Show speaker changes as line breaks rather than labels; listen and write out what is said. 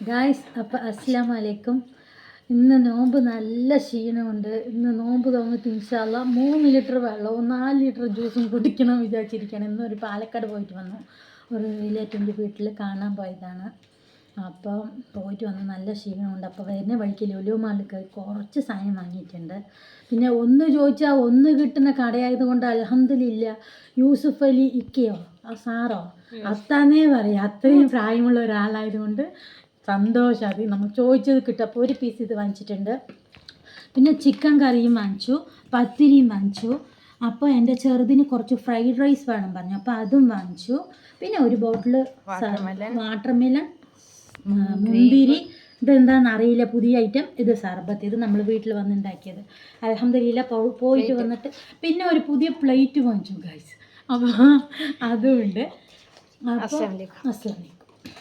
Guys അപ്പോൾ അസ്സലാമു അലൈക്കും. ഇന്ന് നോമ്പ് നല്ല ക്ഷീണമുണ്ട്. ഇന്ന് നോമ്പ് തോന്നിട്ട് ഇൻഷാ അല്ലാഹ് 3 ലിറ്റർ വെള്ളവും 4 ലിറ്റർ ജ്യൂസും കുടിക്കണം വിചാരിച്ചിരിക്കുകയാണ്. ഇന്നൊരു പാലക്കാട് പോയിട്ട് വന്നു. ഒരു റിലേറ്റീവിൻ്റെ വീട്ടിൽ കാണാൻ പോയതാണ്. അപ്പം പോയിട്ട് വന്ന് നല്ല ക്ഷീണമുണ്ട്. അപ്പോൾ വരുന്ന വഴിക്ക് ലുലു മാളിൽ കുറച്ച് സാധനം വാങ്ങിയിട്ടുണ്ട്. പിന്നെ ഒന്ന് ചോദിച്ചാൽ ഒന്ന് കിട്ടുന്ന കടയായതുകൊണ്ട് അൽഹംദുലില്ലാ യൂസുഫ് അലി ഇക്കയോ സാറോ അത്താന്നേ പറയാം. അത്രയും പ്രായമുള്ള ഒരാളായതുകൊണ്ട് സന്തോഷം. അത് നമ്മൾ ചോദിച്ചത് കിട്ടും. അപ്പോൾ ഒരു പീസ് ഇത് വാങ്ങിച്ചിട്ടുണ്ട്. പിന്നെ ചിക്കൻ കറിയും വാങ്ങിച്ചു, പത്തിരിയും വാങ്ങിച്ചു. അപ്പോൾ എൻ്റെ ചെറുതിന് കുറച്ച് ഫ്രൈഡ് റൈസ് വേണം പറഞ്ഞു, അപ്പോൾ അതും വാങ്ങിച്ചു. പിന്നെ ഒരു ബോട്ടിൽ വാട്ടർമെലൺ, മുന്തിരി, ഇതെന്താണെന്ന് അറിയില്ല, പുതിയ ഐറ്റം. ഇത് സർബത്ത്, ഇത് നമ്മൾ വീട്ടിൽ വന്നുണ്ടാക്കിയത്. അൽഹംദുലില്ലാ പോയിട്ട് വന്നിട്ട് പിന്നെ ഒരു പുതിയ പ്ലേറ്റ് വാങ്ങിച്ചു ഗൈസ്. അപ്പോൾ അതുമുണ്ട്. അപ്പോൾ അസ്സലാമു അലൈക്കും.